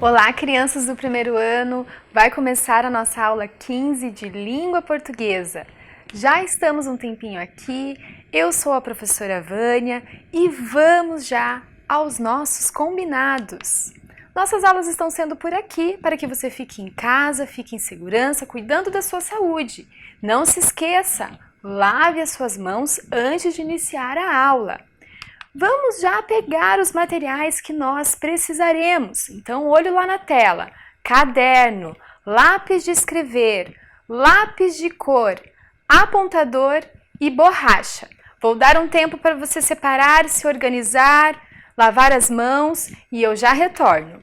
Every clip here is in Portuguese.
Olá, crianças do primeiro ano! Vai começar a nossa aula 15 de Língua Portuguesa. Já estamos um tempinho aqui, eu sou a professora Vânia e vamos já aos nossos combinados. Nossas aulas estão sendo por aqui para que você fique em casa, fique em segurança, cuidando da sua saúde. Não se esqueça, lave as suas mãos antes de iniciar a aula. Vamos já pegar os materiais que nós precisaremos. Então, olho lá na tela. Caderno, lápis de escrever, lápis de cor, apontador e borracha. Vou dar um tempo para você separar, se organizar, lavar as mãos e eu já retorno.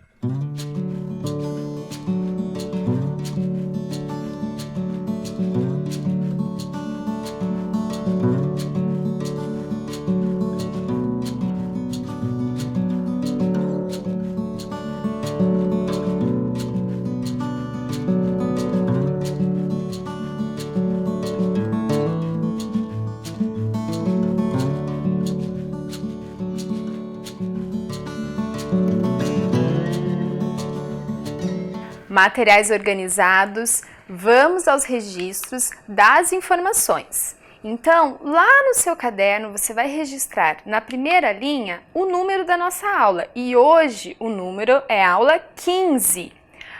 Materiais organizados, vamos aos registros das informações. Então, lá no seu caderno você vai registrar na primeira linha o número da nossa aula e hoje o número é aula 15.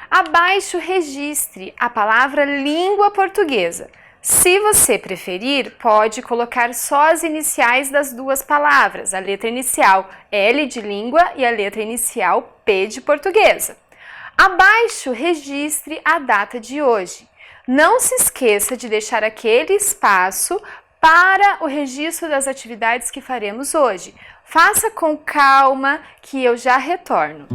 Abaixo registre a palavra língua portuguesa. Se você preferir, pode colocar só as iniciais das duas palavras, a letra inicial L de língua e a letra inicial P de portuguesa. Abaixo, registre a data de hoje. Não se esqueça de deixar aquele espaço para o registro das atividades que faremos hoje. Faça com calma que eu já retorno.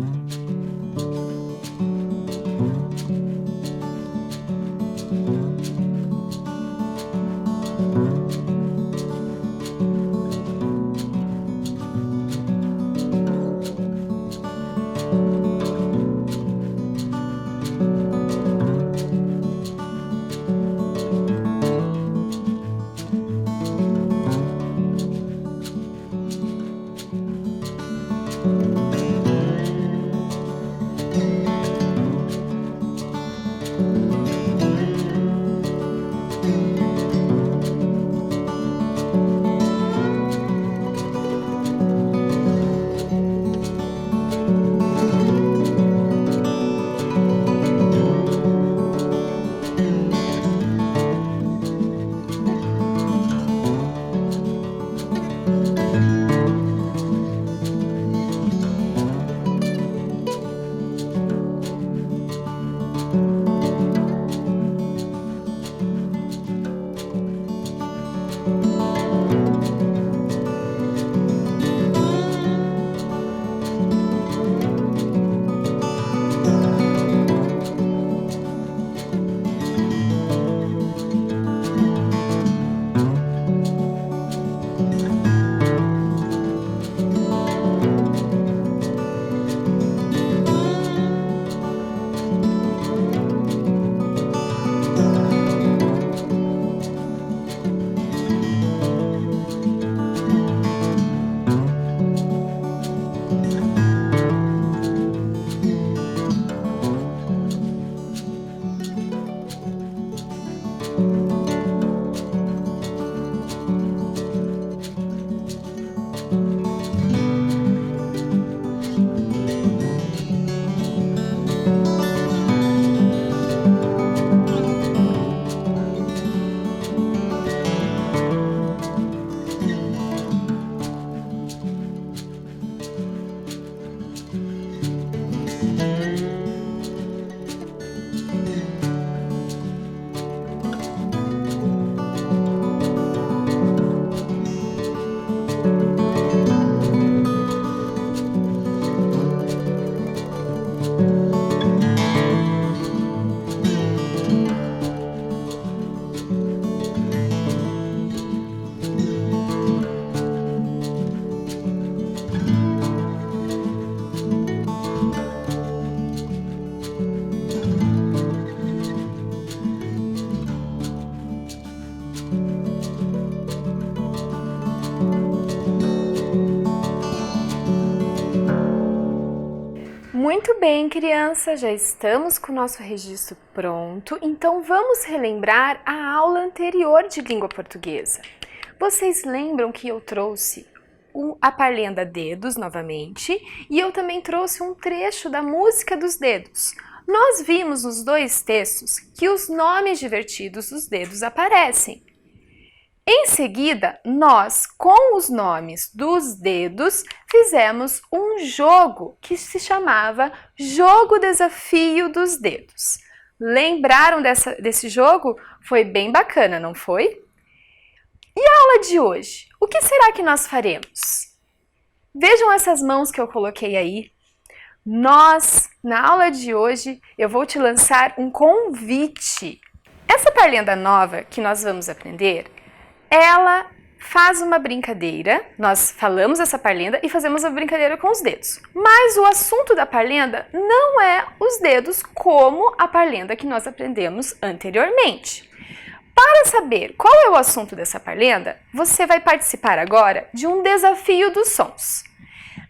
bem, criança, já estamos com o nosso registro pronto, então vamos relembrar a aula anterior de língua portuguesa. Vocês lembram que eu trouxe a parlenda Dedos novamente e eu também trouxe um trecho da música dos dedos. Nós vimos nos dois textos que os nomes divertidos dos dedos aparecem. Em seguida, nós, com os nomes dos dedos, fizemos um jogo que se chamava Jogo Desafio dos Dedos. Lembraram desse jogo? Foi bem bacana, não foi? E a aula de hoje? O que será que nós faremos? Vejam essas mãos que eu coloquei aí. Na aula de hoje, eu vou te lançar um convite. Essa parlenda nova que nós vamos aprender, ela faz uma brincadeira, nós falamos essa parlenda e fazemos a brincadeira com os dedos. Mas o assunto da parlenda não é os dedos como a parlenda que nós aprendemos anteriormente. Para saber qual é o assunto dessa parlenda, você vai participar agora de um desafio dos sons.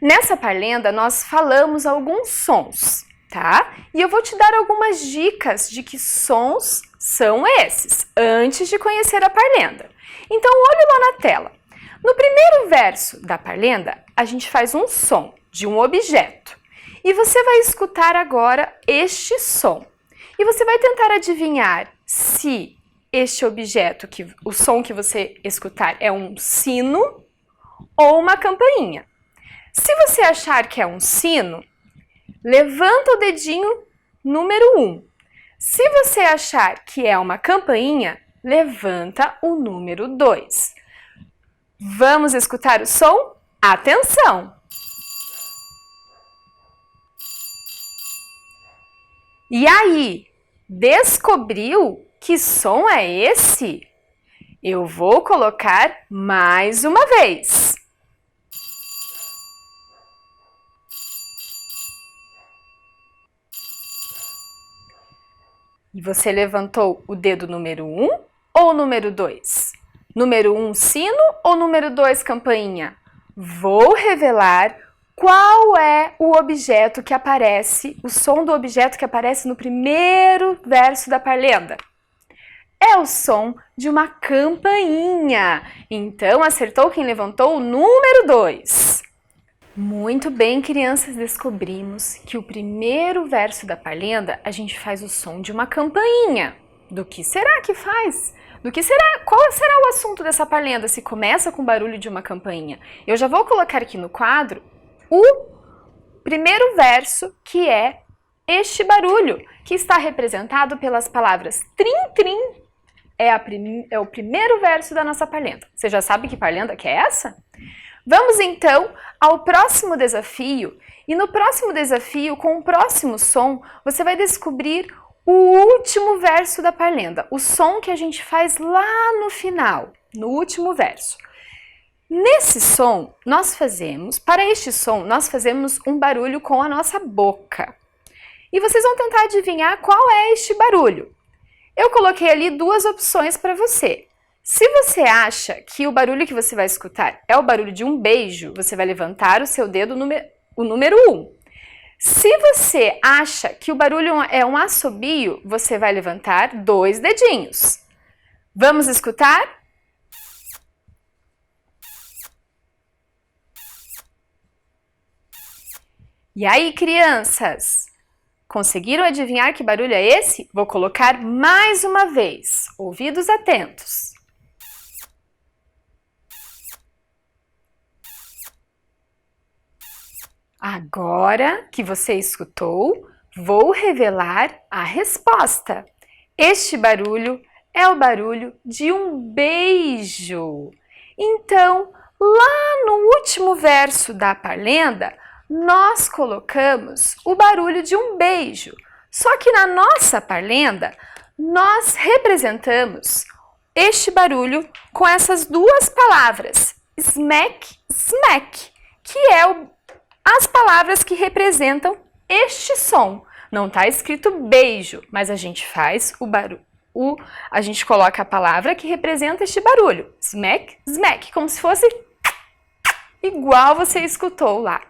Nessa parlenda nós falamos alguns sons, tá? E eu vou te dar algumas dicas de que sons são esses, antes de conhecer a parlenda. Então, olhe lá na tela. No primeiro verso da parlenda, a gente faz um som de um objeto. E você vai escutar agora este som. E você vai tentar adivinhar se este objeto, o som que você escutar é um sino ou uma campainha. Se você achar que é um sino, levanta o dedinho número 1. Se você achar que é uma campainha, levanta o número 2. Vamos escutar o som? Atenção! E aí, descobriu que som é esse? Eu vou colocar mais uma vez. E você levantou o dedo número 1 ou número 2? Número 1, sino ou número 2, campainha? Vou revelar qual é o objeto que aparece, o som do objeto que aparece no primeiro verso da parlenda. É o som de uma campainha. Então, acertou quem levantou o número 2. Muito bem, crianças, descobrimos que o primeiro verso da parlenda a gente faz o som de uma campainha. Do que será que faz? Qual será o assunto dessa parlenda se começa com o barulho de uma campainha? Eu já vou colocar aqui no quadro o primeiro verso, que é este barulho, que está representado pelas palavras trim-trim. É o primeiro verso da nossa parlenda. Você já sabe que parlenda que é essa? Vamos então ao próximo desafio. E no próximo desafio, com o próximo som, você vai descobrir o último verso da parlenda, o som que a gente faz lá no final, no último verso. Nesse som, para este som, nós fazemos um barulho com a nossa boca. E vocês vão tentar adivinhar qual é este barulho. Eu coloquei ali duas opções para você. Se você acha que o barulho que você vai escutar é o barulho de um beijo, você vai levantar o seu dedo, o número 1. Se você acha que o barulho é um assobio, você vai levantar 2 dedinhos. Vamos escutar? E aí, crianças? Conseguiram adivinhar que barulho é esse? Vou colocar mais uma vez. Ouvidos atentos. Agora que você escutou, vou revelar a resposta. Este barulho é o barulho de um beijo. Então, lá no último verso da parlenda, nós colocamos o barulho de um beijo. Só que na nossa parlenda, nós representamos este barulho com essas duas palavras, smack, smack, que é as palavras que representam este som. Não está escrito beijo, mas a gente faz o barulho. A gente coloca a palavra que representa este barulho. Smack, smack, como se fosse igual você escutou lá.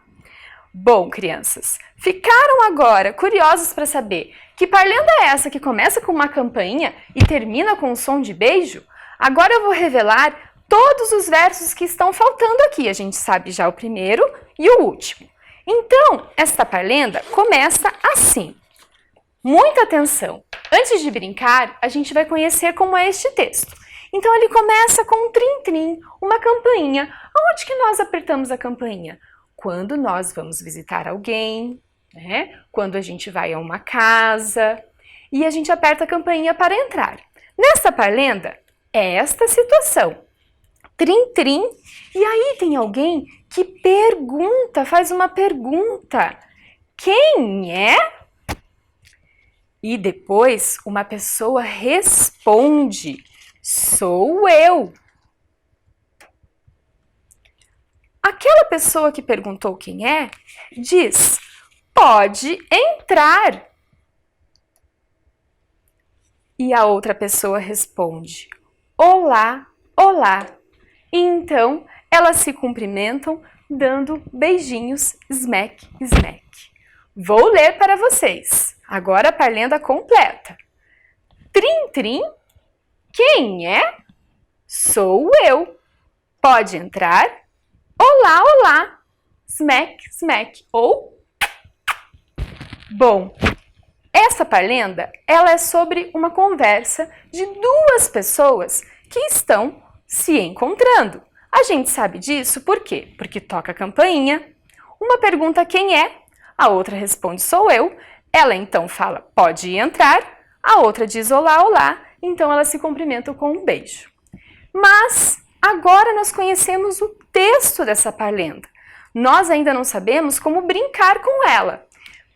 Bom, crianças, ficaram agora curiosos para saber que parlenda é essa que começa com uma campainha e termina com um som de beijo? Agora eu vou revelar todos os versos que estão faltando aqui. A gente sabe já o primeiro e o último. Então, esta parlenda começa assim. Muita atenção! Antes de brincar, a gente vai conhecer como é este texto. Então, ele começa com um trim-trim, uma campainha. Onde que nós apertamos a campainha? Quando nós vamos visitar alguém, né? Quando a gente vai a uma casa e a gente aperta a campainha para entrar. Nesta parlenda, é esta situação. Trim-trim, e aí tem alguém que pergunta, faz uma pergunta. Quem é? E depois uma pessoa responde, sou eu. Aquela pessoa que perguntou quem é, diz, pode entrar. E a outra pessoa responde, olá, olá. E então elas se cumprimentam dando beijinhos, smack, smack. Vou ler para vocês. Agora a parlenda completa. Trim, trim. Quem é? Sou eu. Pode entrar? Olá, olá. Smack, smack. Ou... Bom, essa parlenda, ela é sobre uma conversa de duas pessoas que estão se encontrando. A gente sabe disso por quê? Porque toca a campainha, uma pergunta quem é, a outra responde sou eu, ela então fala pode entrar, a outra diz olá, olá, então elas se cumprimentam com um beijo. Mas agora nós conhecemos o texto dessa parlenda. Nós ainda não sabemos como brincar com ela.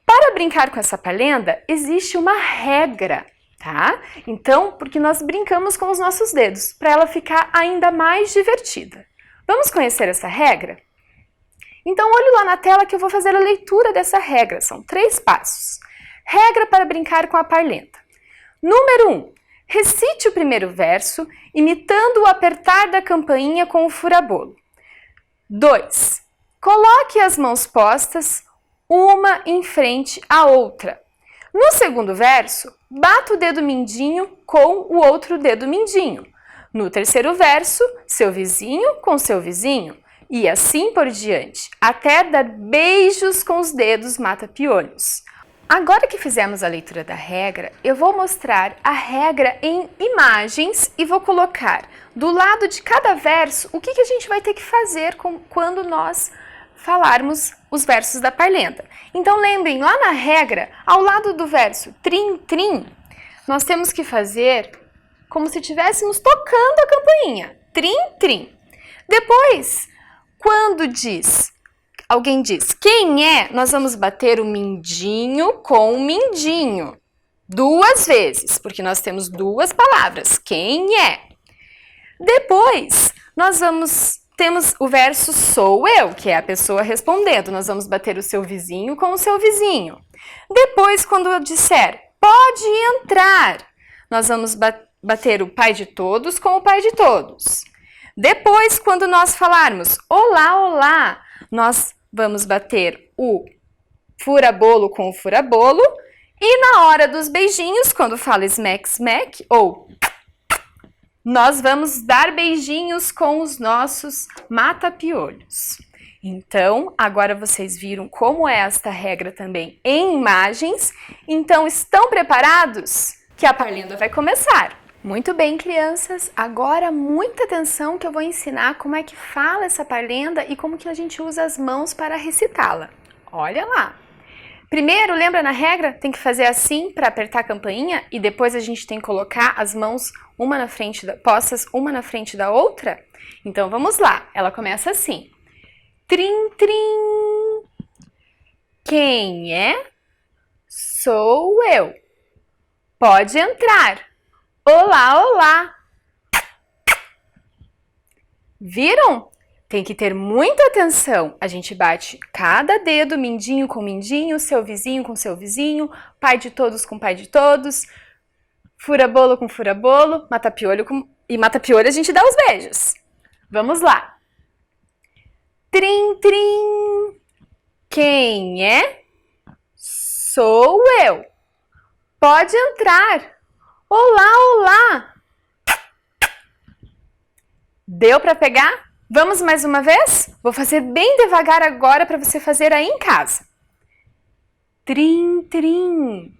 Para brincar com essa parlenda, existe uma regra. Tá? Então, porque nós brincamos com os nossos dedos, para ela ficar ainda mais divertida. Vamos conhecer essa regra? Então, olhe lá na tela que eu vou fazer a leitura dessa regra. São 3 passos. Regra para brincar com a parlenda. Número 1. Recite o primeiro verso, imitando o apertar da campainha com o furabolo. 2. Coloque as mãos postas, uma em frente à outra. No segundo verso, bata o dedo mindinho com o outro dedo mindinho. No terceiro verso, seu vizinho com seu vizinho. E assim por diante, até dar beijos com os dedos mata-piolhos. Agora que fizemos a leitura da regra, eu vou mostrar a regra em imagens e vou colocar do lado de cada verso o que a gente vai ter que fazer quando nós falarmos os versos da parlenda. Então lembrem, lá na regra, ao lado do verso trim, trim, nós temos que fazer como se estivéssemos tocando a campainha. Trim, trim. Depois, quando alguém diz quem é, nós vamos bater o mindinho com o mindinho. 2 vezes, porque nós temos 2 palavras. Quem é? Depois, temos o verso sou eu, que é a pessoa respondendo. Nós vamos bater o seu vizinho com o seu vizinho. Depois, quando eu disser pode entrar, nós vamos bater o pai de todos com o pai de todos. Depois, quando nós falarmos olá, olá, nós vamos bater o furabolo com o furabolo. E na hora dos beijinhos, quando fala smack, smack, ou nós vamos dar beijinhos com os nossos mata-piolhos. Então, agora vocês viram como é esta regra também em imagens. Então, estão preparados? Que a parlenda vai começar. Muito bem, crianças. Agora, muita atenção que eu vou ensinar como é que fala essa parlenda e como que a gente usa as mãos para recitá-la. Olha lá. Primeiro, lembra na regra? Tem que fazer assim para apertar a campainha e depois a gente tem que colocar as mãos postas uma na frente da outra? Então vamos lá, ela começa assim. Trim, trim. Quem é? Sou eu. Pode entrar. Olá, olá. Viram? Tem que ter muita atenção. A gente bate cada dedo, mindinho com mindinho, seu vizinho com seu vizinho, pai de todos com pai de todos, furabolo com furabolo, mata-piolho e mata-piolho a gente dá os beijos. Vamos lá. Trim, trim. Quem é? Sou eu. Pode entrar. Olá, olá. Deu para pegar? Vamos mais uma vez? Vou fazer bem devagar agora para você fazer aí em casa. Trim, trim.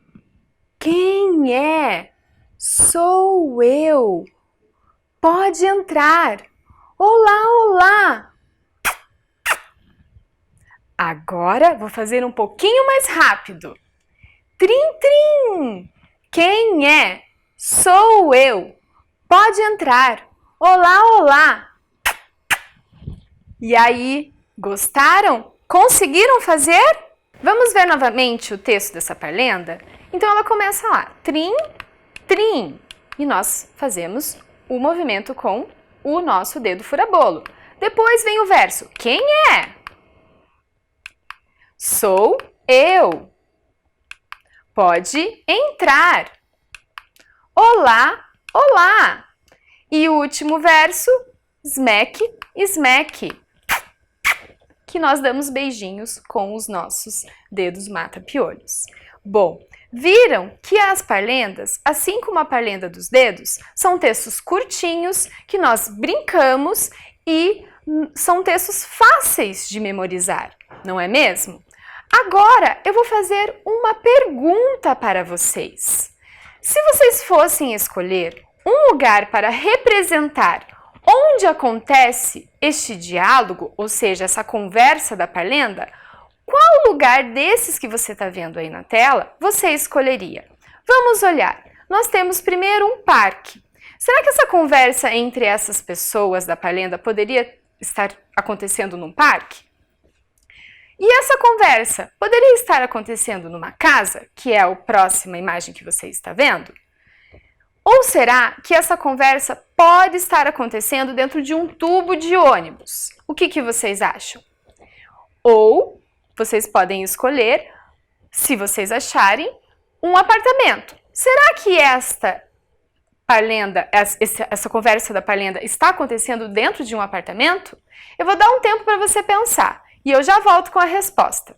Quem é? Sou eu. Pode entrar. Olá, olá. Agora vou fazer um pouquinho mais rápido. Trim, trim. Quem é? Sou eu. Pode entrar. Olá, olá. E aí, gostaram? Conseguiram fazer? Vamos ver novamente o texto dessa parlenda? Então ela começa lá, trim, trim. E nós fazemos o movimento com o nosso dedo fura-bolo. Depois vem o verso, quem é? Sou eu. Pode entrar. Olá, olá. E o último verso, smack, smack. Que nós damos beijinhos com os nossos dedos mata-piolhos. Bom, viram que as parlendas, assim como a parlenda dos dedos, são textos curtinhos que nós brincamos e são textos fáceis de memorizar, não é mesmo? Agora eu vou fazer uma pergunta para vocês. Se vocês fossem escolher um lugar para representar onde acontece este diálogo, ou seja, essa conversa da parlenda, qual lugar desses que você está vendo aí na tela você escolheria? Vamos olhar. Nós temos primeiro um parque. Será que essa conversa entre essas pessoas da parlenda poderia estar acontecendo num parque? E essa conversa poderia estar acontecendo numa casa, que é a próxima imagem que você está vendo? Ou será que essa conversa pode estar acontecendo dentro de um tubo de ônibus? O que vocês acham? Ou vocês podem escolher, se vocês acharem, um apartamento. Será que esta parlenda, essa conversa da parlenda está acontecendo dentro de um apartamento? Eu vou dar um tempo para você pensar e eu já volto com a resposta.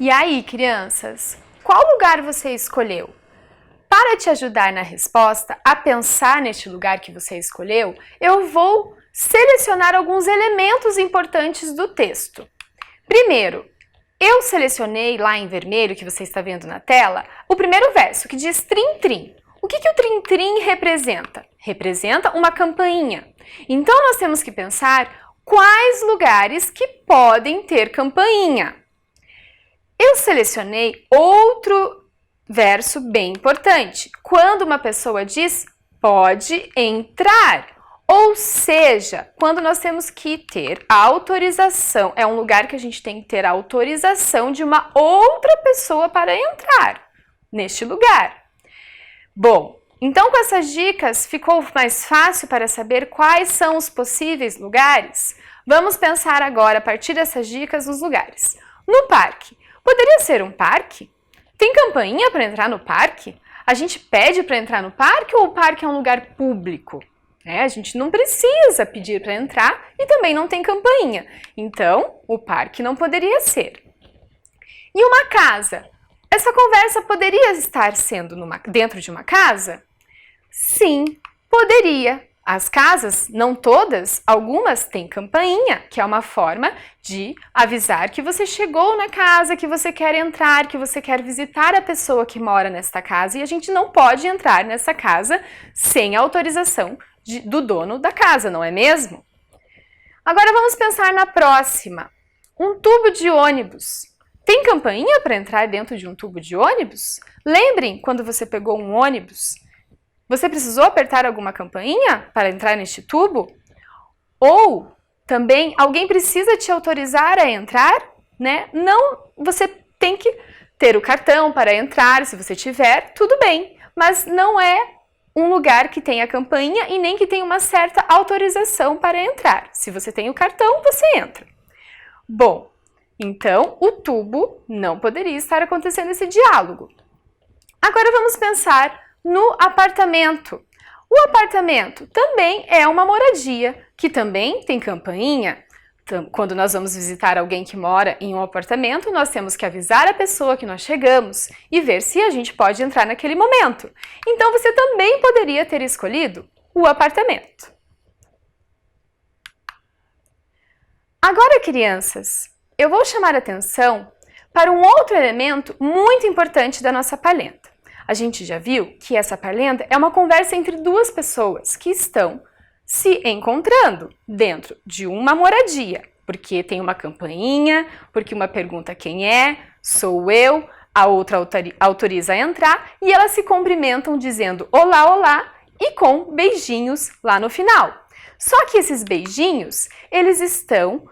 E aí, crianças, qual lugar você escolheu? Para te ajudar na resposta, a pensar neste lugar que você escolheu, eu vou selecionar alguns elementos importantes do texto. Primeiro, eu selecionei lá em vermelho, que você está vendo na tela, o primeiro verso, que diz trim-trim. O que o trim-trim representa? Representa uma campainha. Então, nós temos que pensar quais lugares que podem ter campainha. Eu selecionei outro verso bem importante. Quando uma pessoa diz pode entrar, ou seja, quando nós temos que ter autorização, é um lugar que a gente tem que ter autorização de uma outra pessoa para entrar neste lugar. Bom, então com essas dicas ficou mais fácil para saber quais são os possíveis lugares? Vamos pensar agora, a partir dessas dicas, nos lugares. No parque. Poderia ser um parque? Tem campainha para entrar no parque? A gente pede para entrar no parque ou o parque é um lugar público? A gente não precisa pedir para entrar e também não tem campainha. Então, o parque não poderia ser. E uma casa? Essa conversa poderia estar sendo dentro de uma casa? Sim, poderia. As casas, não todas, algumas têm campainha, que é uma forma de avisar que você chegou na casa, que você quer entrar, que você quer visitar a pessoa que mora nesta casa e a gente não pode entrar nessa casa sem a autorização do dono da casa, não é mesmo? Agora vamos pensar na próxima. Um tubo de ônibus. Tem campainha para entrar dentro de um tubo de ônibus? Lembrem quando você pegou um ônibus? Você precisou apertar alguma campainha para entrar neste tubo? Ou também alguém precisa te autorizar a entrar, né? Não, você tem que ter o cartão para entrar, se você tiver, tudo bem, mas não é um lugar que tenha campainha e nem que tenha uma certa autorização para entrar. Se você tem o cartão, você entra. Bom, então o tubo não poderia estar acontecendo esse diálogo. Agora vamos pensar no apartamento. O apartamento também é uma moradia, que também tem campainha. Quando nós vamos visitar alguém que mora em um apartamento, nós temos que avisar a pessoa que nós chegamos e ver se a gente pode entrar naquele momento. Então você também poderia ter escolhido o apartamento. Agora, crianças, eu vou chamar a atenção para um outro elemento muito importante da nossa parlenda. A gente já viu que essa parlenda é uma conversa entre duas pessoas que estão se encontrando dentro de uma moradia, porque tem uma campainha, porque uma pergunta quem é, sou eu, a outra autoriza a entrar e elas se cumprimentam dizendo olá, olá e com beijinhos lá no final. Só que esses beijinhos, eles estão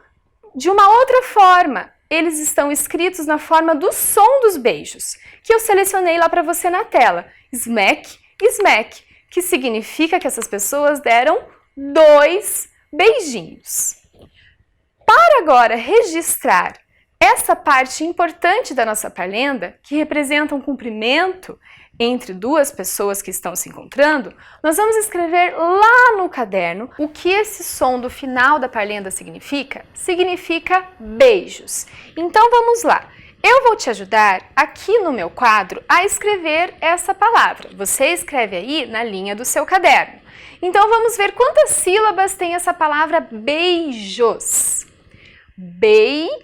de uma outra forma. Eles estão escritos na forma do som dos beijos, que eu selecionei lá para você na tela. Smack, smack, que significa que essas pessoas deram 2 beijinhos. Para agora registrar essa parte importante da nossa parlenda, que representa um cumprimento entre duas pessoas que estão se encontrando, nós vamos escrever lá no caderno o que esse som do final da parlenda significa. Significa beijos. Então vamos lá. Eu vou te ajudar aqui no meu quadro a escrever essa palavra. Você escreve aí na linha do seu caderno. Então vamos ver quantas sílabas tem essa palavra beijos. Beijos.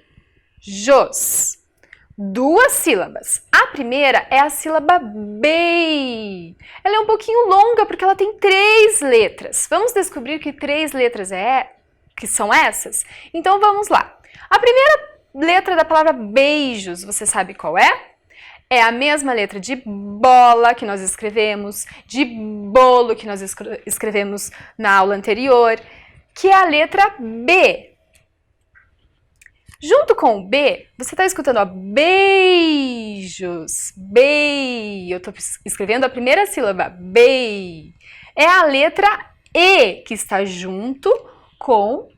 2 sílabas. A primeira é a sílaba bei. Ela é um pouquinho longa porque ela tem 3 letras. Vamos descobrir que 3 letras que são essas? Então vamos lá. A primeira letra da palavra beijos, você sabe qual é? É a mesma letra de bola que nós escrevemos, de bolo que nós escrevemos na aula anterior, que é a letra B. Junto com o B, você está escutando, ó, beijos, bei. Eu estou escrevendo a primeira sílaba, bei. É a letra E que está junto com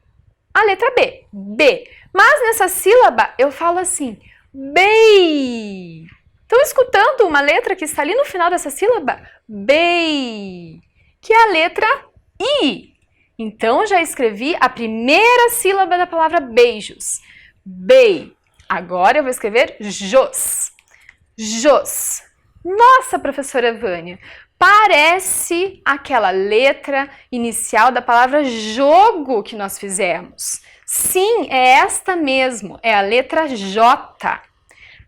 a letra B, B. Mas nessa sílaba eu falo assim, bei. Estão escutando uma letra que está ali no final dessa sílaba? Bei, que é a letra I. Então já escrevi a primeira sílaba da palavra beijos. Bei. Agora eu vou escrever jos. Jos. Nossa, professora Vânia, parece aquela letra inicial da palavra jogo que nós fizemos. Sim, é esta mesmo, é a letra J.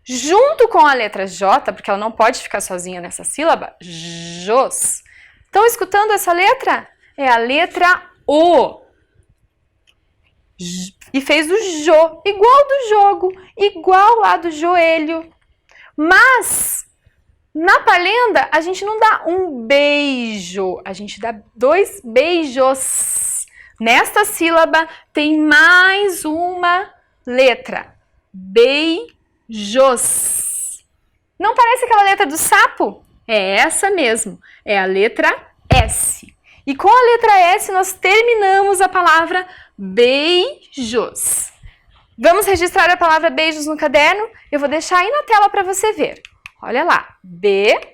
Junto com a letra J, porque ela não pode ficar sozinha nessa sílaba, jos. Estão escutando essa letra? É a letra O. E fez o jo, igual do jogo, igual lá do joelho. Mas, na parlenda, a gente não dá um beijo, a gente dá 2 beijos. Nesta sílaba tem mais uma letra, beijos. Não parece aquela letra do sapo? É essa mesmo, é a letra S. E com a letra S nós terminamos a palavra beijos. Vamos registrar a palavra beijos no caderno? Eu vou deixar aí na tela para você ver. Olha lá, B-E-I-J-O-S.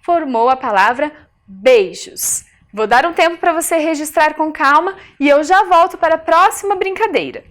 Formou a palavra beijos. Vou dar um tempo para você registrar com calma e eu já volto para a próxima brincadeira.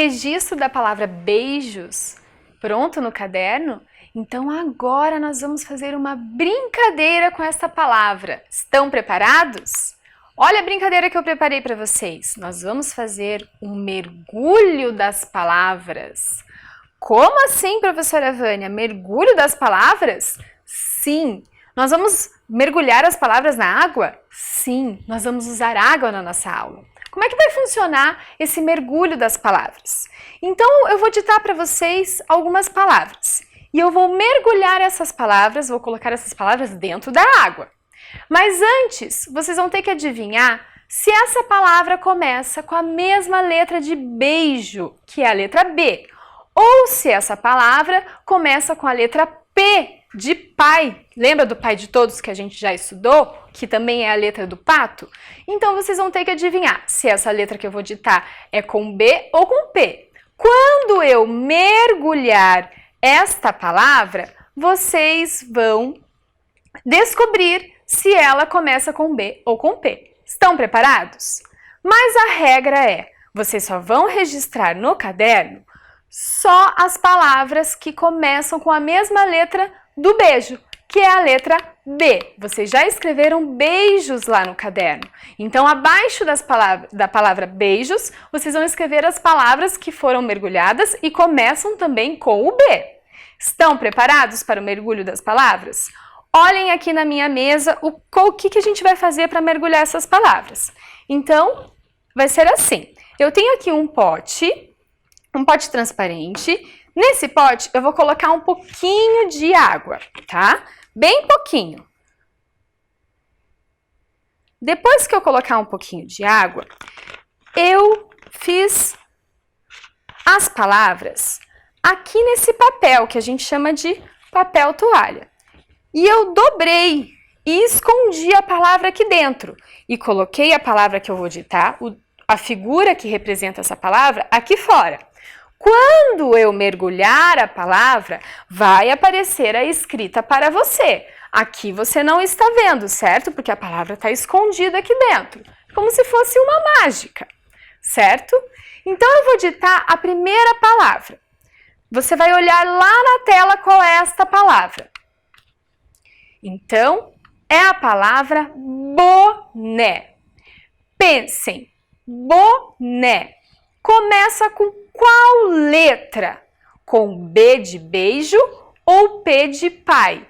registro da palavra beijos pronto no caderno? Então agora nós vamos fazer uma brincadeira com essa palavra. Estão preparados? Olha a brincadeira que eu preparei para vocês. Nós vamos fazer um mergulho das palavras. Como assim, professora Vânia? Mergulho das palavras? Sim. Nós vamos mergulhar as palavras na água? Sim. Nós vamos usar água na nossa aula. Como é que vai funcionar esse mergulho das palavras? Então, eu vou ditar para vocês algumas palavras. E eu vou mergulhar essas palavras, vou colocar essas palavras dentro da água. Mas antes, vocês vão ter que adivinhar se essa palavra começa com a mesma letra de beijo, que é a letra B, ou se essa palavra começa com a letra P, de pai. Lembra do pai de todos que a gente já estudou? Que também é a letra do pato? Então, vocês vão ter que adivinhar se essa letra que eu vou ditar é com B ou com P. Quando eu mergulhar esta palavra, vocês vão descobrir se ela começa com B ou com P. Estão preparados? Mas a regra é, vocês só vão registrar no caderno só as palavras que começam com a mesma letra do beijo, que é a letra B. Vocês já escreveram beijos lá no caderno. Então, abaixo da palavra beijos, vocês vão escrever as palavras que foram mergulhadas e começam também com o B. Estão preparados para o mergulho das palavras? Olhem aqui na minha mesa o que a gente vai fazer para mergulhar essas palavras. Então, vai ser assim. Eu tenho aqui um pote transparente. Nesse pote, eu vou colocar um pouquinho de água, tá? Bem pouquinho. Depois que eu colocar um pouquinho de água, eu fiz as palavras aqui nesse papel, que a gente chama de papel toalha. E eu dobrei e escondi a palavra aqui dentro. E coloquei a palavra que eu vou ditar, a figura que representa essa palavra, aqui fora. Quando eu mergulhar a palavra, vai aparecer a escrita para você. Aqui você não está vendo, certo? Porque a palavra está escondida aqui dentro. Como se fosse uma mágica, certo? Então eu vou ditar a primeira palavra. Você vai olhar lá na tela qual é esta palavra. Então, é a palavra boné. Pensem, boné. Começa com qual letra? Com B de beijo ou P de pai?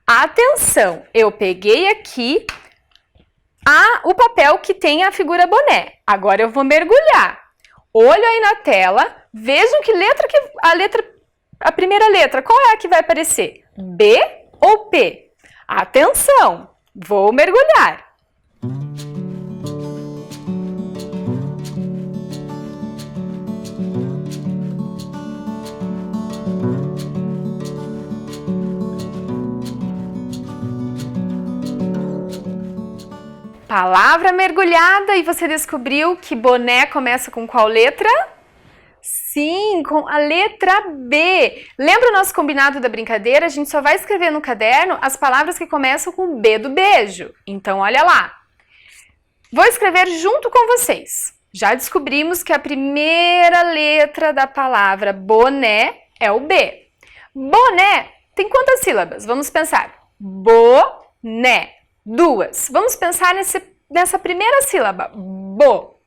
Atenção, eu peguei aqui o papel que tem a figura boné. Agora eu vou mergulhar. Olho aí na tela, vejam que letra a primeira letra, qual é a que vai aparecer? B ou P? Atenção, vou mergulhar. Palavra mergulhada e você descobriu que boné começa com qual letra? Sim, com a letra B. Lembra o nosso combinado da brincadeira? A gente só vai escrever no caderno as palavras que começam com B do beijo. Então, olha lá. Vou escrever junto com vocês. Já descobrimos que a primeira letra da palavra boné é o B. Boné tem quantas sílabas? Vamos pensar. Boné. 2. Vamos pensar nessa primeira sílaba. Bo.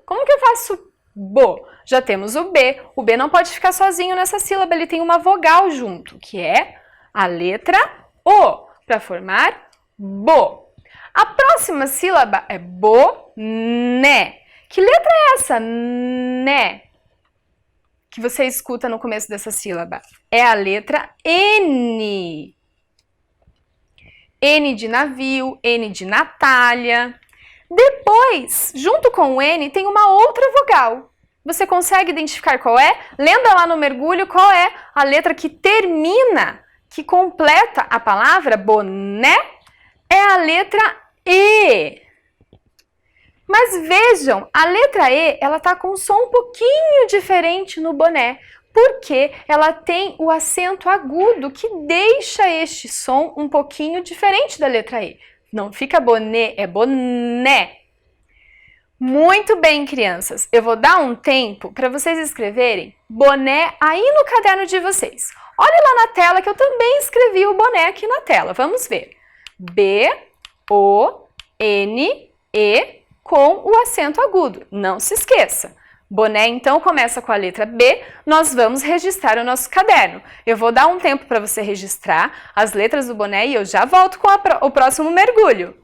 Como que eu faço bo? Já temos o B. O B não pode ficar sozinho nessa sílaba, ele tem uma vogal junto, que é a letra O, para formar bo. A próxima sílaba é boné. Que letra é essa? Né. Que você escuta no começo dessa sílaba. É a letra N. N de navio, N de Natália. Depois, junto com o N, tem uma outra vogal. Você consegue identificar qual é? Lembra lá no mergulho qual é a letra que termina, que completa a palavra boné? É a letra E. Mas vejam, a letra E, ela tá com um som um pouquinho diferente no boné, porque ela tem o acento agudo que deixa este som um pouquinho diferente da letra E. Não fica boné, é boné. Muito bem, crianças. Eu vou dar um tempo para vocês escreverem boné aí no caderno de vocês. Olha lá na tela que eu também escrevi o boné aqui na tela. Vamos ver. B-O-N-E com o acento agudo. Não se esqueça. Boné, então, começa com a letra B. Nós vamos registrar o nosso caderno. Eu vou dar um tempo para você registrar as letras do boné e eu já volto com o próximo mergulho.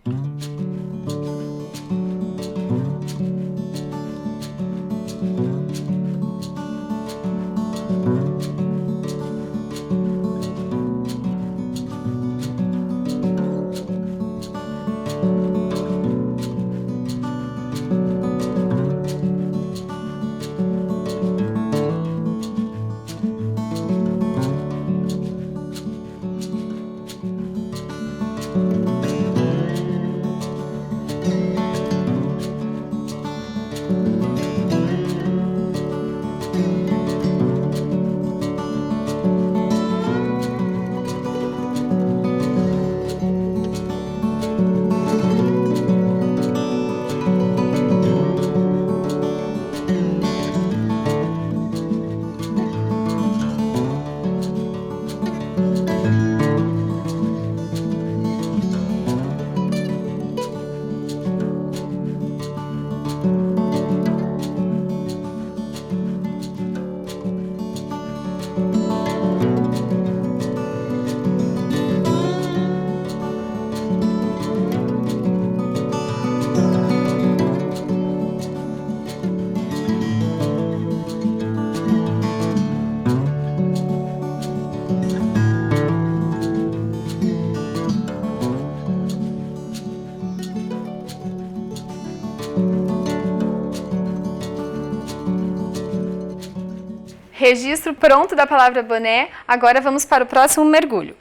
Registro pronto da palavra boné, agora vamos para o próximo mergulho.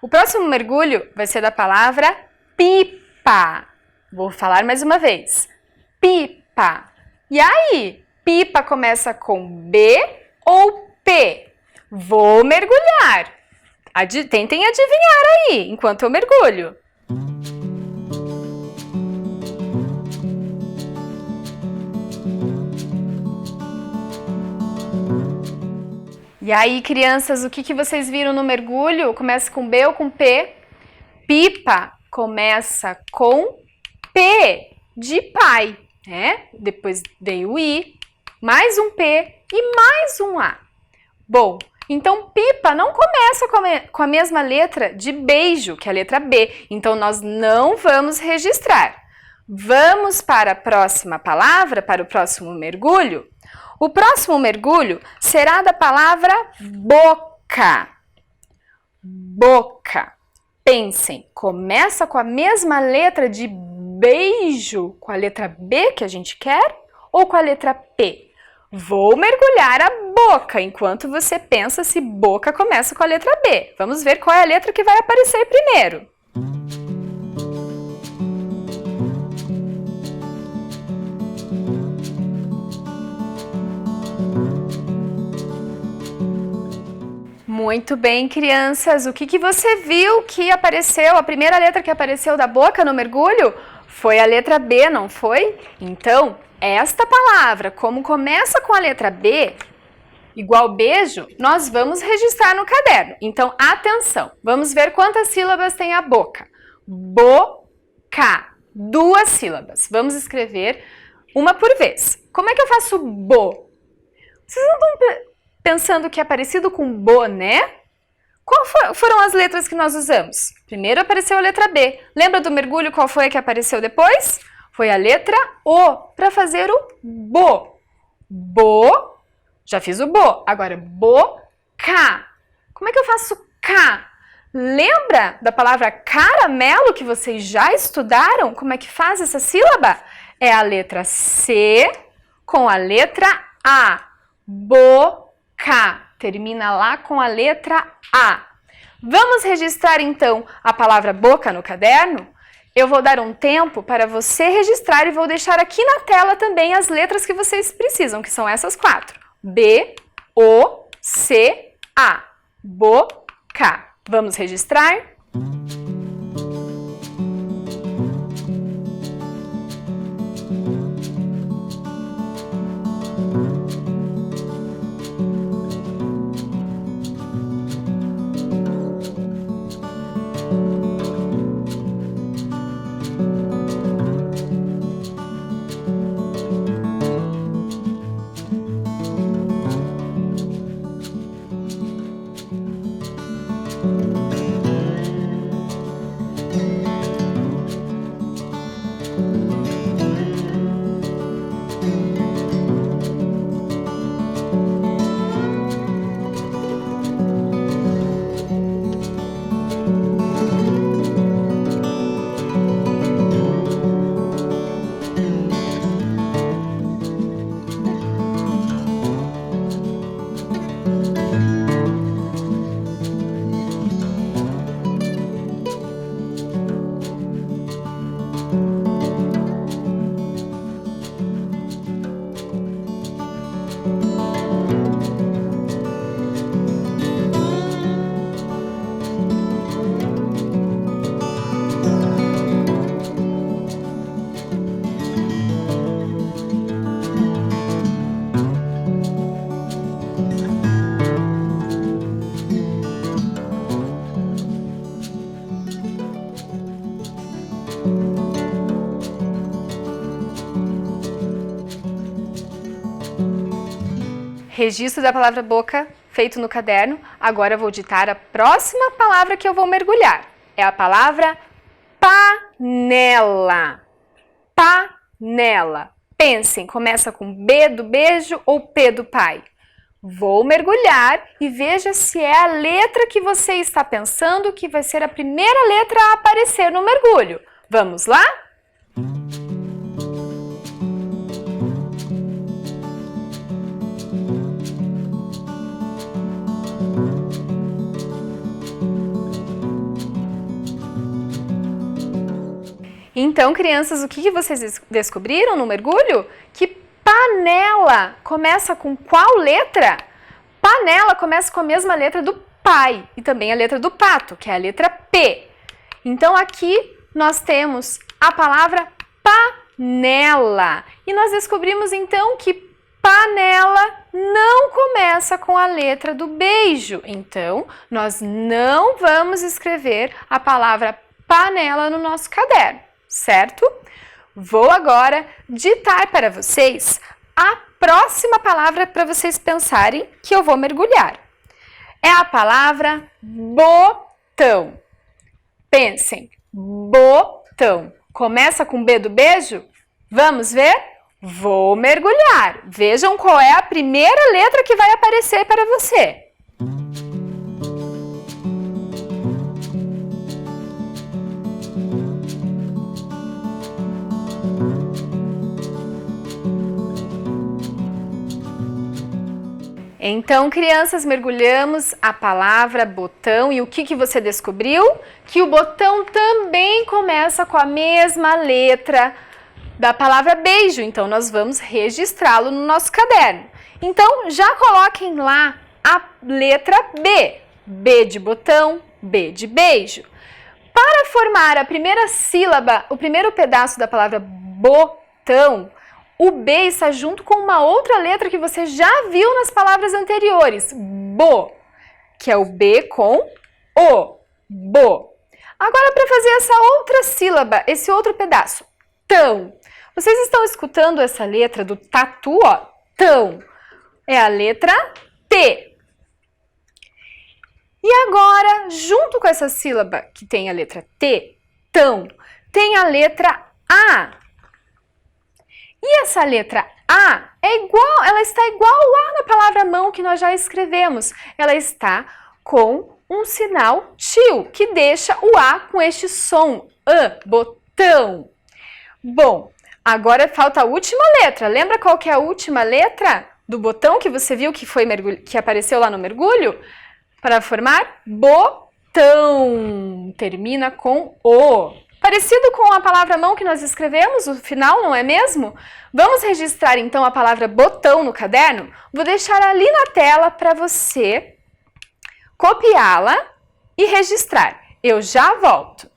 O próximo mergulho vai ser da palavra pipa. Vou falar mais uma vez. Pipa. E aí, pipa começa com B ou P? Vou mergulhar. Tentem adivinhar aí, enquanto eu mergulho. E aí, crianças, o que vocês viram no mergulho? Começa com B ou com P? Pipa começa com P de pai, né? Depois vem o I, mais um P e mais um A. Bom, então pipa não começa com a mesma letra de beijo, que é a letra B. Então, nós não vamos registrar. Vamos para a próxima palavra, para o próximo mergulho? O próximo mergulho será da palavra boca. Boca. Pensem, começa com a mesma letra de beijo, com a letra B que a gente quer, ou com a letra P? Vou mergulhar a boca, enquanto você pensa se boca começa com a letra B. Vamos ver qual é a letra que vai aparecer primeiro. Muito bem, crianças. O que você viu que apareceu? A primeira letra que apareceu da boca no mergulho foi a letra B, não foi? Então, esta palavra, como começa com a letra B, igual beijo, nós vamos registrar no caderno. Então, atenção. Vamos ver quantas sílabas tem a boca. Boca. 2 sílabas. Vamos escrever uma por vez. Como é que eu faço bo? Vocês não estão pensando que é parecido com boné? Qual foram as letras que nós usamos? Primeiro apareceu a letra B. Lembra do mergulho qual foi a que apareceu depois? Foi a letra O, para fazer o bo. Bo, já fiz o bo. Agora, boca. Como é que eu faço K? Lembra da palavra caramelo que vocês já estudaram? Como é que faz essa sílaba? É a letra C com a letra A. Boca. Termina lá com a letra A. Vamos registrar então a palavra boca no caderno? Eu vou dar um tempo para você registrar e vou deixar aqui na tela também as letras que vocês precisam, que são essas 4. B, O, C, A. Boca. Vamos registrar? Registro da palavra boca feito no caderno. Agora eu vou ditar a próxima palavra que eu vou mergulhar. É a palavra panela. Panela. Pensem, começa com B do beijo ou P do pai? Vou mergulhar e veja se é a letra que você está pensando que vai ser a primeira letra a aparecer no mergulho. Vamos lá? Então, crianças, o que vocês descobriram no mergulho? Que panela começa com qual letra? Panela começa com a mesma letra do pai e também a letra do pato, que é a letra P. Então, aqui nós temos a palavra panela. E nós descobrimos, então, que panela não começa com a letra do beijo. Então, nós não vamos escrever a palavra panela no nosso caderno. Certo? Vou agora ditar para vocês a próxima palavra para vocês pensarem que eu vou mergulhar. É a palavra botão. Pensem, botão. Começa com B do beijo? Vamos ver? Vou mergulhar. Vejam qual é a primeira letra que vai aparecer para você. Então, crianças, mergulhamos a palavra botão e o que você descobriu? Que o botão também começa com a mesma letra da palavra beijo, então nós vamos registrá-lo no nosso caderno. Então, já coloquem lá a letra B. B de botão, B de beijo. Para formar a primeira sílaba, o primeiro pedaço da palavra botão, o B está junto com uma outra letra que você já viu nas palavras anteriores, bo, que é o B com O, bo. Agora, para fazer essa outra sílaba, esse outro pedaço, tão. Vocês estão escutando essa letra do tatu, ó, tão. É a letra T. E agora, junto com essa sílaba que tem a letra T, tão, tem a letra A. E essa letra A ela está igual lá na palavra mão que nós já escrevemos. Ela está com um sinal tio, que deixa o A com este som, botão. Bom, agora falta a última letra. Lembra qual que é a última letra do botão que você viu que apareceu lá no mergulho? Para formar botão. Termina com O. Parecido com a palavra mão que nós escrevemos, o final, não é mesmo? Vamos registrar então a palavra botão no caderno? Vou deixar ali na tela para você copiá-la e registrar. Eu já volto.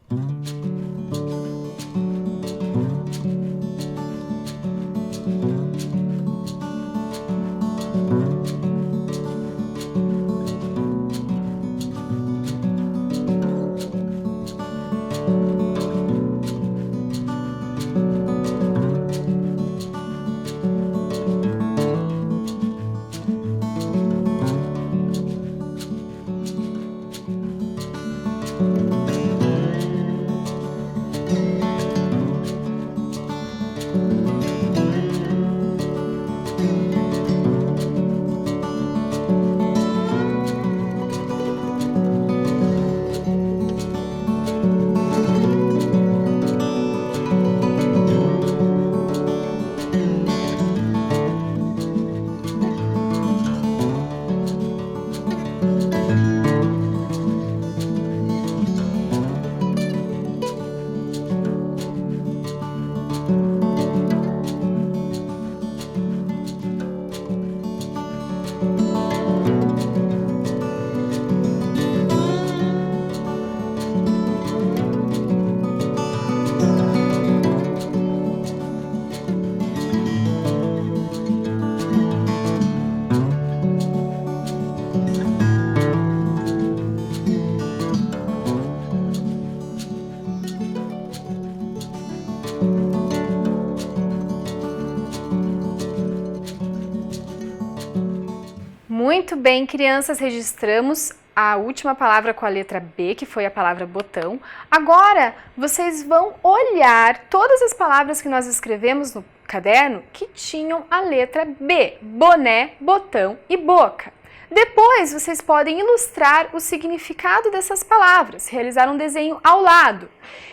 Muito bem, crianças, registramos a última palavra com a letra B, que foi a palavra botão. Agora, vocês vão olhar todas as palavras que nós escrevemos no caderno que tinham a letra B, boné, botão e boca. Depois, vocês podem ilustrar o significado dessas palavras, realizar um desenho ao lado.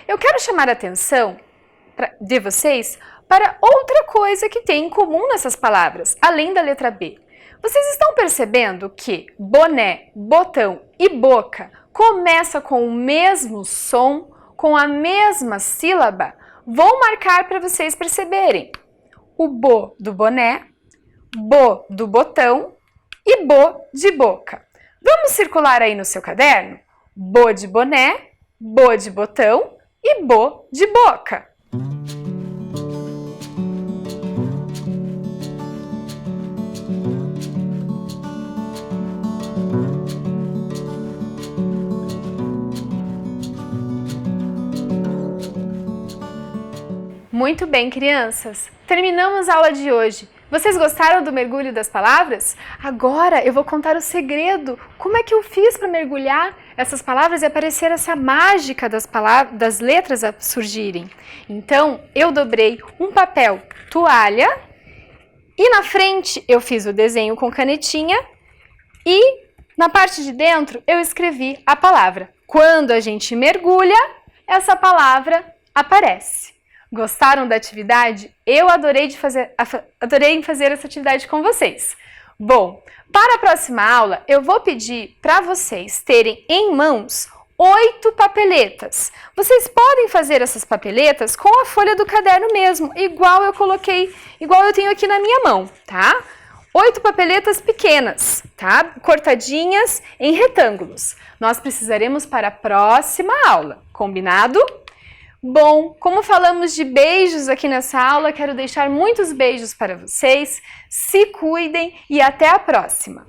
Eu quero chamar a atenção de vocês para outra coisa que tem em comum nessas palavras, além da letra B. Vocês estão percebendo que boné, botão e boca começa com o mesmo som, com a mesma sílaba? Vou marcar para vocês perceberem. O bo do boné, bo do botão e bo de boca. Vamos circular aí no seu caderno? Bo de boné, bo de botão e bo de boca. Muito bem, crianças! Terminamos a aula de hoje. Vocês gostaram do mergulho das palavras? Agora eu vou contar o segredo. Como é que eu fiz para mergulhar essas palavras e aparecer essa mágica das letras a surgirem? Então, eu dobrei um papel toalha e na frente eu fiz o desenho com canetinha e na parte de dentro eu escrevi a palavra. Quando a gente mergulha, essa palavra aparece. Gostaram da atividade? Eu adorei fazer essa atividade com vocês. Bom, para a próxima aula, eu vou pedir para vocês terem em mãos 8 papeletas. Vocês podem fazer essas papeletas com a folha do caderno mesmo, igual eu tenho aqui na minha mão, tá? 8 papeletas pequenas, tá? Cortadinhas em retângulos. Nós precisaremos para a próxima aula, combinado? Bom, como falamos de beijos aqui nessa aula, quero deixar muitos beijos para vocês. Se cuidem e até a próxima!